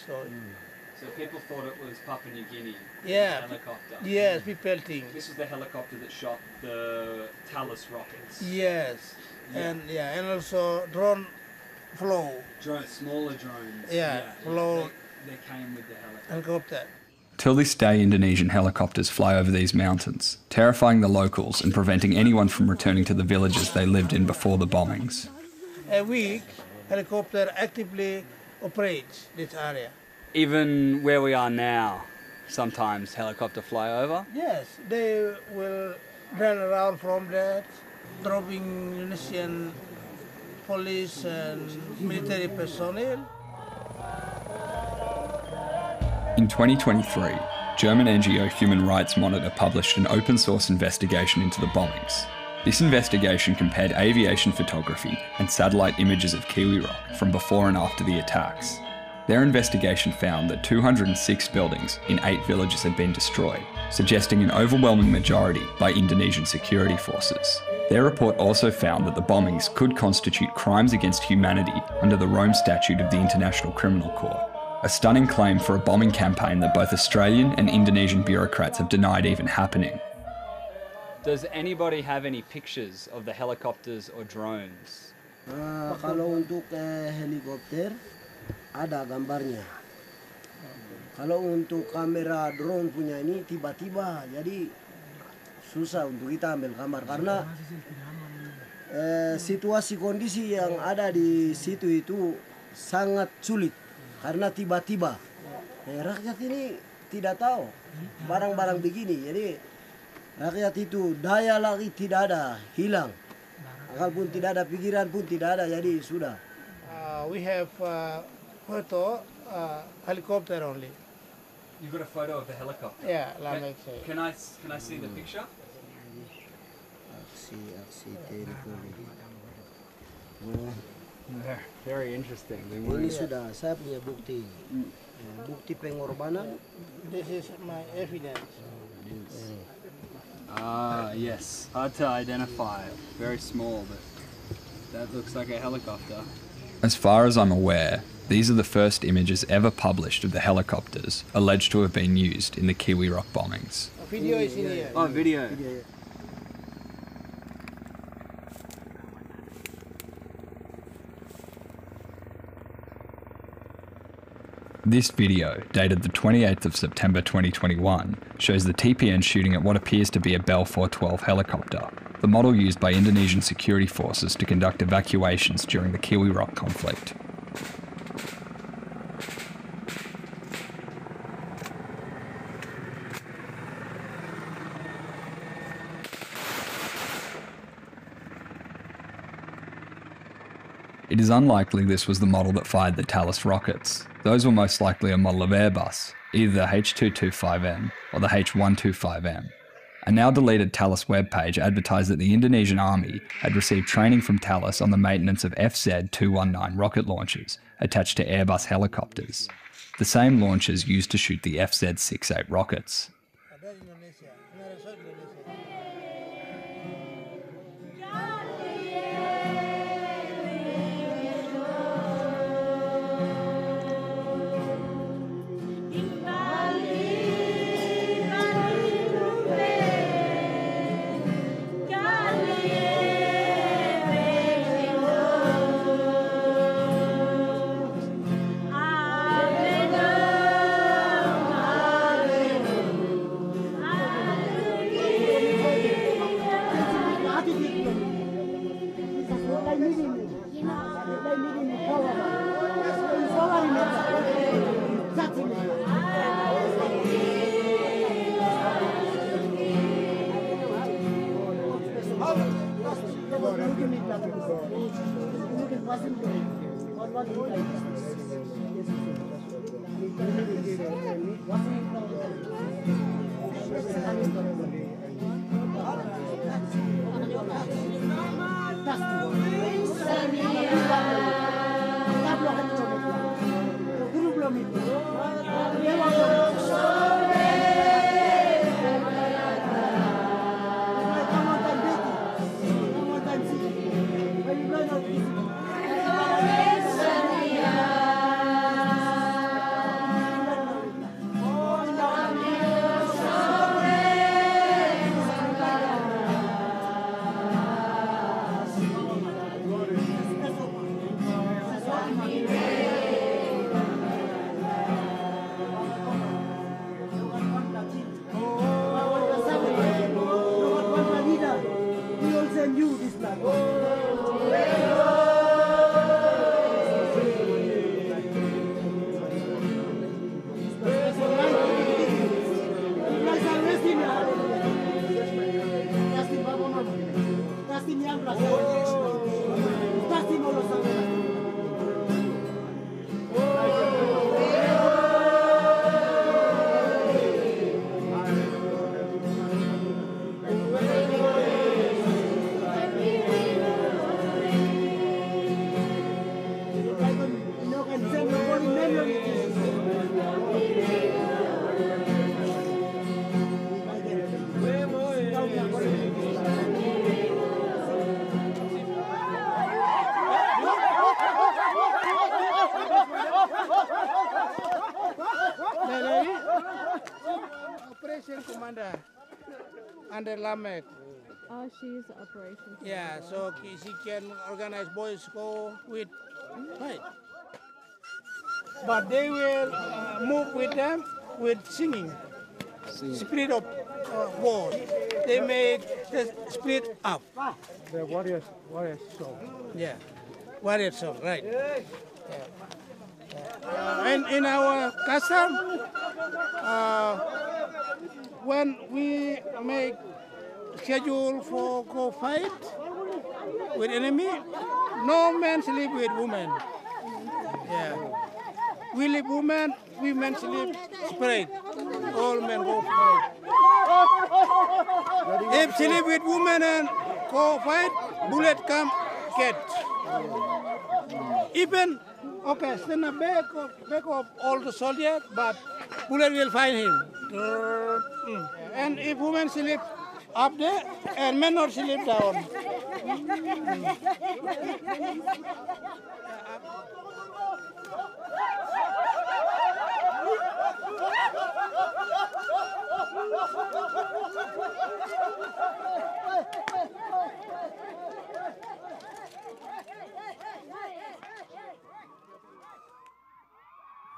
So people thought it was Papua New Guinea helicopter? Yes, people think. This was the helicopter that shot the Talus rockets? Yes, and also drone flow. Smaller drones. Flow. They came with the helicopter. Till this day, Indonesian helicopters fly over these mountains, terrifying the locals and preventing anyone from returning to the villages they lived in before the bombings. A week, helicopter actively operates this area. Even where we are now, sometimes helicopter fly over? Yes, they will run around from that, dropping Indonesian police and military personnel. In 2023, German NGO Human Rights Monitor published an open-source investigation into the bombings. This investigation compared aviation photography and satellite images of Kiwi Rock from before and after the attacks. Their investigation found that 206 buildings in 8 villages had been destroyed, suggesting an overwhelming majority by Indonesian security forces. Their report also found that the bombings could constitute crimes against humanity under the Rome Statute of the International Criminal Court, a stunning claim for a bombing campaign that both Australian and Indonesian bureaucrats have denied even happening. Does anybody have any pictures of the helicopters or drones? Kalau untuk helikopter ada gambarnya. Kalau untuk kamera drone punya ini tiba-tiba, jadi susah untuk kita ambil gambar karena situasi kondisi yang ada di situ itu sangat sulit karena tiba-tiba. Rakyat ini tidak tahu barang-barang begini, jadi rakyat itu daya lagi tidak ada, hilang. Akal pun tidak ada, pikiran pun tidak ada, jadi sudah. We have photo helicopter only. You got a photo of the helicopter? Yeah, like say. Can I see the picture? Aksi teritori. Very interesting. Ini sudah saya punya bukti. Bukti pengorbanan. This is my evidence. Yes. Hard to identify. Very small, but that looks like a helicopter. As far as I'm aware, these are the first images ever published of the helicopters alleged to have been used in the Kiwi Rock bombings. Video is in here. Oh, video. This video, dated the 28th of September 2021, shows the TPN shooting at what appears to be a Bell 412 helicopter, the model used by Indonesian security forces to conduct evacuations during the Kiwi Rock conflict. It is unlikely this was the model that fired the Thales rockets. Those were most likely a model of Airbus, either the H225M or the H125M. A now deleted Thales webpage advertised that the Indonesian army had received training from Thales on the maintenance of FZ-219 rocket launchers attached to Airbus helicopters, the same launchers used to shoot the FZ-68 rockets. under Lamek. Oh, she's operation. Yeah, so she can organize boys go with fight. But they will move with them with singing. Spirit of war. They make the spirit up. The warriors song. Yeah, warrior song, right. And in our custom, when we make schedule for go fight with enemy, no man sleep with woman. Yeah, we leave women sleep separate. All men go fight. If sleep with women and go fight, bullet come get. Even okay, stand up back of all the soldiers, but bullet will find him. And if women sleep up there, and men not sleep down.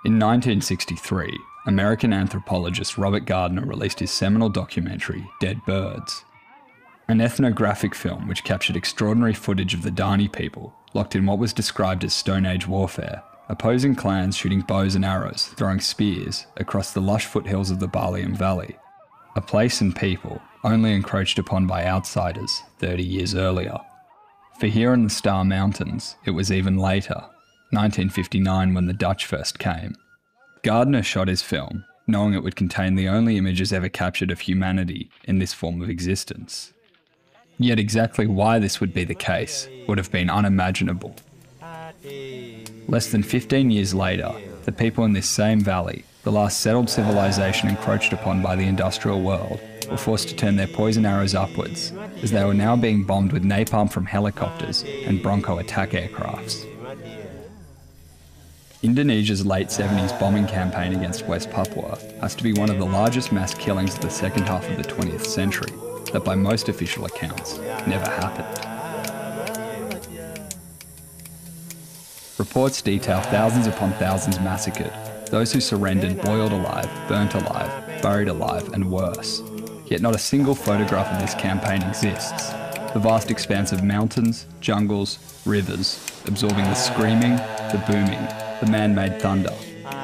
In 1963, American anthropologist Robert Gardner released his seminal documentary, Dead Birds, an ethnographic film which captured extraordinary footage of the Dani people locked in what was described as Stone Age warfare, opposing clans shooting bows and arrows, throwing spears across the lush foothills of the Baliam Valley, a place and people only encroached upon by outsiders 30 years earlier. For here in the Star Mountains, it was even later, 1959, when the Dutch first came. Gardner shot his film, knowing it would contain the only images ever captured of humanity in this form of existence. Yet exactly why this would be the case would have been unimaginable. Less than 15 years later, the people in this same valley, the last settled civilization encroached upon by the industrial world, were forced to turn their poison arrows upwards, as they were now being bombed with napalm from helicopters and Bronco attack aircrafts. Indonesia's late 70s bombing campaign against West Papua has to be one of the largest mass killings of the second half of the 20th century, that by most official accounts never happened. Reports detail thousands upon thousands massacred, those who surrendered boiled alive, burnt alive, buried alive, and worse. Yet not a single photograph of this campaign exists. The vast expanse of mountains, jungles, rivers, absorbing the screaming, the booming, the man-made thunder,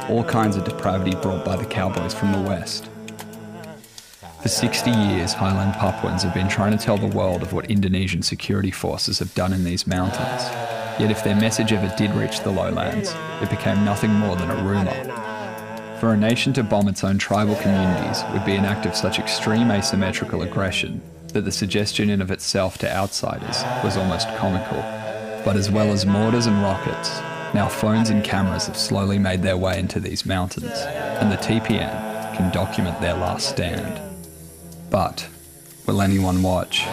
all kinds of depravity brought by the cowboys from the west. For 60 years, Highland Papuans have been trying to tell the world of what Indonesian security forces have done in these mountains. Yet if their message ever did reach the lowlands, it became nothing more than a rumour. For a nation to bomb its own tribal communities would be an act of such extreme asymmetrical aggression that the suggestion in of itself to outsiders was almost comical. But as well as mortars and rockets, now phones and cameras have slowly made their way into these mountains, and the TPN can document their last stand. But will anyone watch?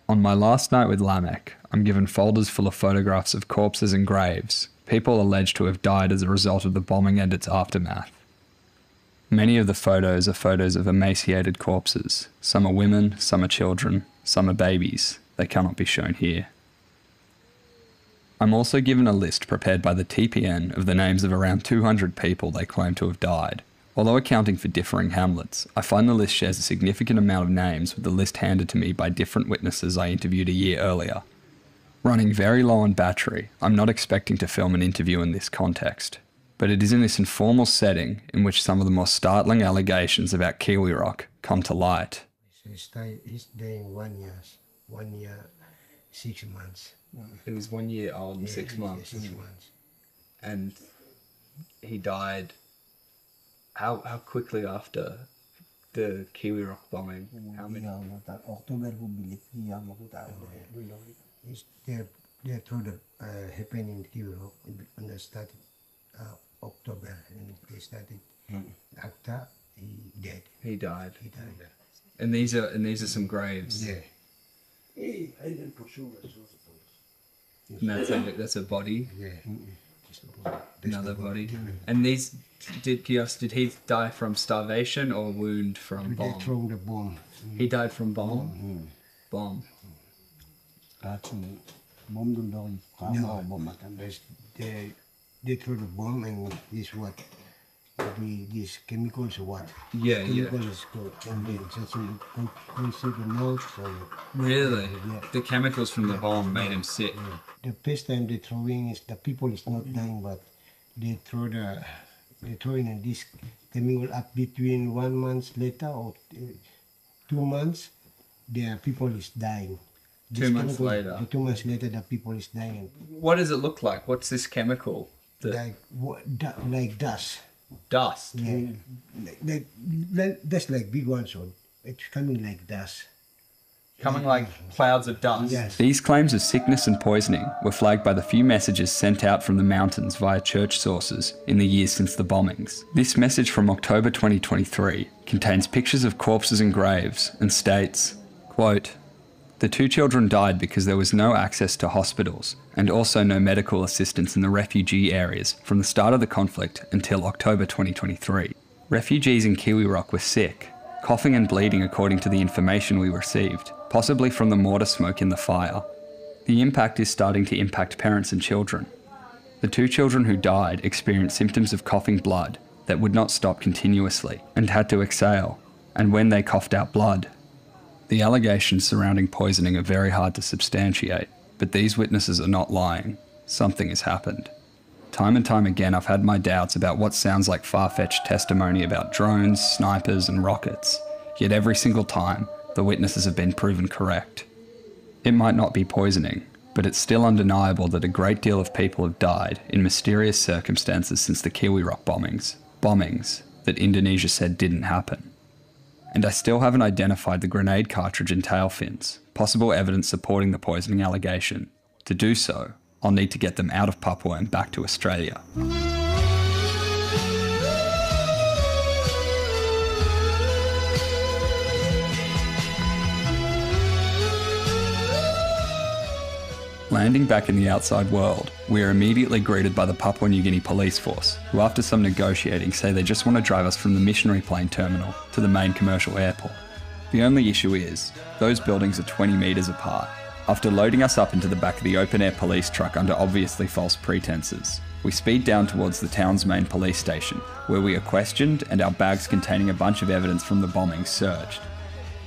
On my last night with Lamek, I'm given folders full of photographs of corpses and graves, people alleged to have died as a result of the bombing and its aftermath. Many of the photos are photos of emaciated corpses. Some are women, some are children, some are babies. They cannot be shown here. I'm also given a list prepared by the TPN of the names of around 200 people they claim to have died. Although accounting for differing hamlets, I find the list shares a significant amount of names with the list handed to me by different witnesses I interviewed a year earlier. Running very low on battery, I'm not expecting to film an interview in this context, but it is in this informal setting in which some of the more startling allegations about Kiwi Rock come to light. He's staying 1 year, 6 months. He was 1 year old and 6 months. 6 months. And he died how quickly after the Kiwi Rock bombing? How many? October they through the happened in Kiwi Rock and they started October and they started after he died. He died. And these are some graves. Yeah. And that's a body. Yeah. Another body. And these did he die from starvation or wound from bomb? From the bomb. He died from bomb. Bomb. No, they threw the bomb and this what these chemicals or what? Yeah, chemicals go and then the nose. Really? Yeah. The chemicals from the bomb made him sick. The first time they throwing is the people is not dying, but they throwing this chemical up between 1 month later or 2 months. The people is dying. 2 months later. 2 months later, the people is dying. What does it look like? What's this chemical? Like dust. Dust. Yeah, that's like big one. So it's coming like dust. Coming like clouds of dust. Yes. These claims of sickness and poisoning were flagged by the few messages sent out from the mountains via church sources in the years since the bombings. This message from October 2023 contains pictures of corpses and graves and states, quote, "The 2 children died because there was no access to hospitals and also no medical assistance in the refugee areas from the start of the conflict until October 2023. Refugees in Kiwi Rock were sick, coughing and bleeding according to the information we received, possibly from the mortar smoke in the fire. The impact is starting to impact parents and children. The 2 children who died experienced symptoms of coughing blood that would not stop continuously and had to exhale, and when they coughed out blood. The allegations surrounding poisoning are very hard to substantiate, but these witnesses are not lying. Something has happened. Time and time again, I've had my doubts about what sounds like far-fetched testimony about drones, snipers, and rockets, yet every single time, the witnesses have been proven correct. It might not be poisoning, but it's still undeniable that a great deal of people have died in mysterious circumstances since the Kiwi Rock bombings that Indonesia said didn't happen. And I still haven't identified the grenade cartridge and tail fins, possible evidence supporting the poisoning allegation. To do so, I'll need to get them out of Papua and back to Australia. Landing back in the outside world, we are immediately greeted by the Papua New Guinea police force, who after some negotiating say they just want to drive us from the missionary plane terminal to the main commercial airport. The only issue is, those buildings are 20 metres apart. After loading us up into the back of the open-air police truck under obviously false pretences, we speed down towards the town's main police station, where we are questioned and our bags containing a bunch of evidence from the bombings searched.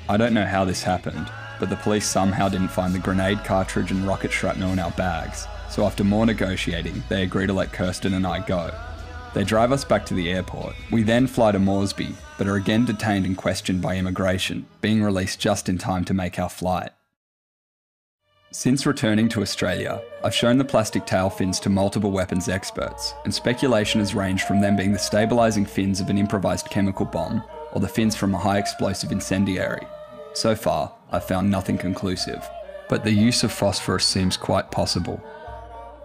I don't know how this happened, but the police somehow didn't find the grenade cartridge and rocket shrapnel in our bags, so after more negotiating, they agree to let Kirsten and I go. They drive us back to the airport. We then fly to Moresby, but are again detained and questioned by immigration, being released just in time to make our flight. Since returning to Australia, I've shown the plastic tail fins to multiple weapons experts, and speculation has ranged from them being the stabilising fins of an improvised chemical bomb, or the fins from a high explosive incendiary. So far, I've found nothing conclusive, but the use of phosphorus seems quite possible.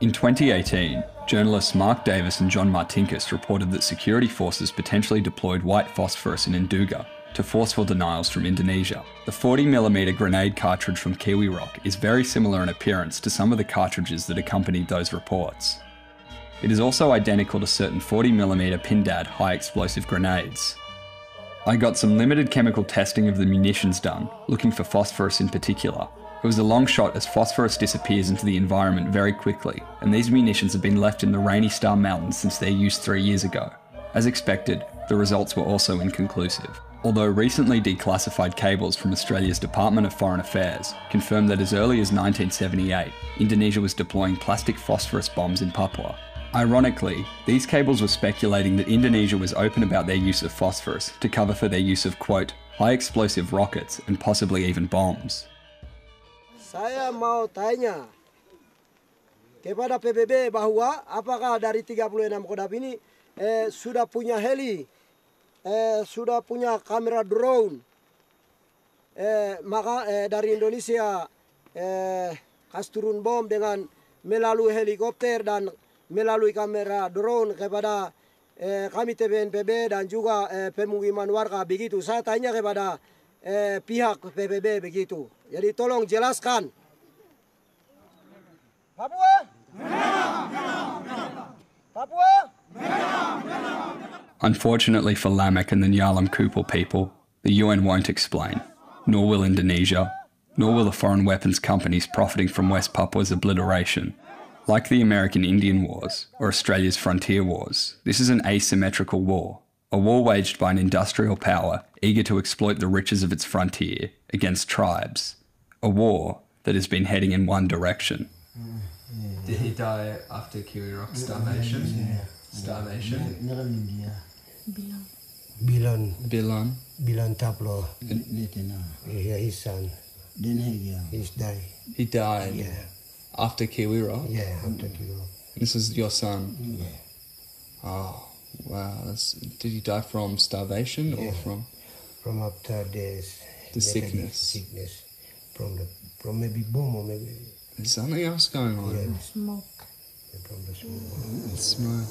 In 2018, journalists Mark Davis and John Martinkus reported that security forces potentially deployed white phosphorus in Nduga to forceful denials from Indonesia. The 40mm grenade cartridge from Kiwi Rock is very similar in appearance to some of the cartridges that accompanied those reports. It is also identical to certain 40mm Pindad high explosive grenades. I got some limited chemical testing of the munitions done, looking for phosphorus in particular. It was a long shot as phosphorus disappears into the environment very quickly, and these munitions have been left in the Rainy Star Mountains since their use 3 years ago. As expected, the results were also inconclusive. Although recently declassified cables from Australia's Department of Foreign Affairs confirmed that as early as 1978, Indonesia was deploying plastic phosphorus bombs in Papua. Ironically, these cables were speculating that Indonesia was open about their use of phosphorus to cover for their use of, quote, high explosive rockets and possibly even bombs. Saya mau tanya kepada PBB bahwa apakah dari 36 kodam ini sudah punya heli, sudah punya kamera drone, maka dari Indonesia kasih turun bom dengan melalui helikopter dan melalui kamera drone kepada kami TPNPB dan juga pemukiman warga begitu. Saya tanya kepada pihak PBB begitu. Jadi tolong jelaskan. Papua? Papua? Unfortunately for Lamek and the Nyalam Kupal people, the UN won't explain, nor will Indonesia, nor will the foreign weapons companies profiting from West Papua's obliteration. Like the American Indian Wars or Australia's frontier wars, this is an asymmetrical war, a war waged by an industrial power eager to exploit the riches of its frontier against tribes, a war that has been heading in one direction. Did he die after Kiwi Rock starvation? Starvation? Bilan Taplo. Yeah, his son. He's died. He died? Yeah. After Kiwi Rock? Yeah, after Kiwi Rock. This is your son? Yeah. Oh, wow. Did he die from starvation or from? From after the sickness. Sickness. From maybe boom or maybe. There's something else going on. Yeah. Smoke. From the smoke. Smoke.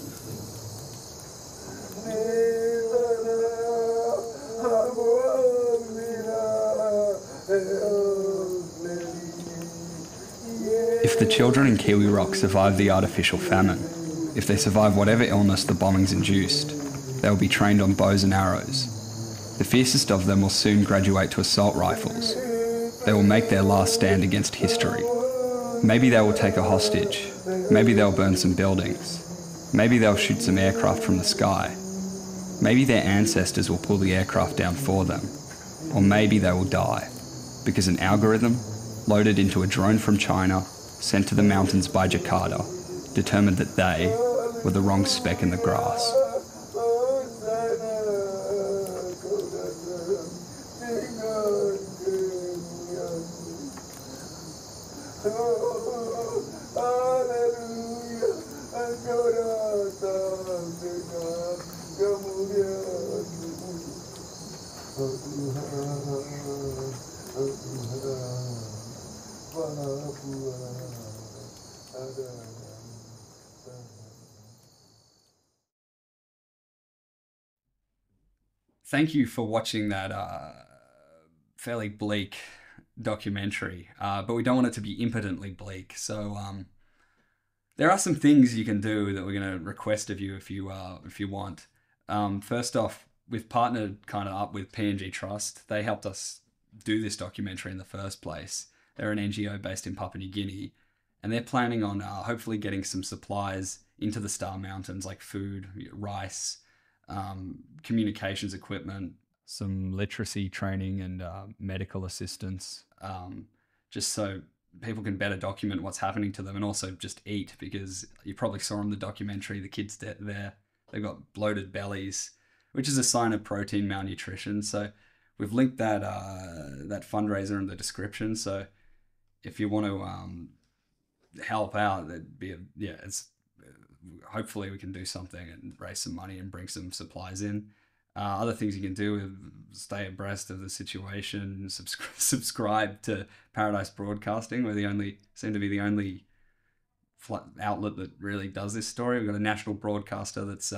If the children in Kiwi Rock survive the artificial famine, if they survive whatever illness the bombings induced, they will be trained on bows and arrows. The fiercest of them will soon graduate to assault rifles. They will make their last stand against history. Maybe they will take a hostage. Maybe they'll burn some buildings. Maybe they'll shoot some aircraft from the sky. Maybe their ancestors will pull the aircraft down for them. Or maybe they will die, because an algorithm, loaded into a drone from China, sent to the mountains by Jakarta, determined that they were the wrong speck in the grass. Thank you for watching that fairly bleak documentary, but we don't want it to be impotently bleak. So there are some things you can do that we're going to request of you if you want. First off, we've partnered kind of up with PNG Trust. They helped us do this documentary in the first place. They're an NGO based in Papua New Guinea, and they're planning on hopefully getting some supplies into the Star Mountains, like food, rice, communications equipment, some literacy training and medical assistance, just so people can better document what's happening to them and also just eat, because you probably saw in the documentary the kids there, they've got bloated bellies, which is a sign of protein malnutrition. So we've linked that that fundraiser in the description. So if you want to help out, that'd be hopefully we can do something and raise some money and bring some supplies in. Other things you can do is stay abreast of the situation, subscribe to Paradise Broadcasting. We're seem to be the only outlet that really does this story. We've got a national broadcaster that's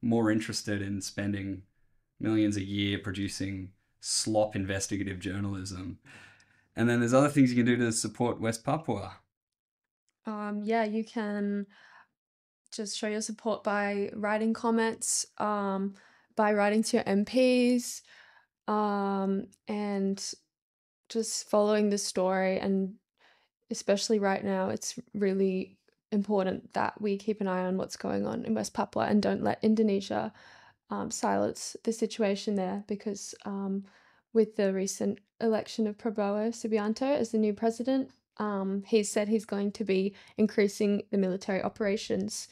more interested in spending millions a year producing slop investigative journalism. And then there's other things you can do to support West Papua. Yeah, you can just show your support by writing comments, by writing to your MPs, and just following the story. And especially right now, it's really important that we keep an eye on what's going on in West Papua and don't let Indonesia silence the situation there, because with the recent election of Prabowo Subianto as the new president, he said he's going to be increasing the military operations.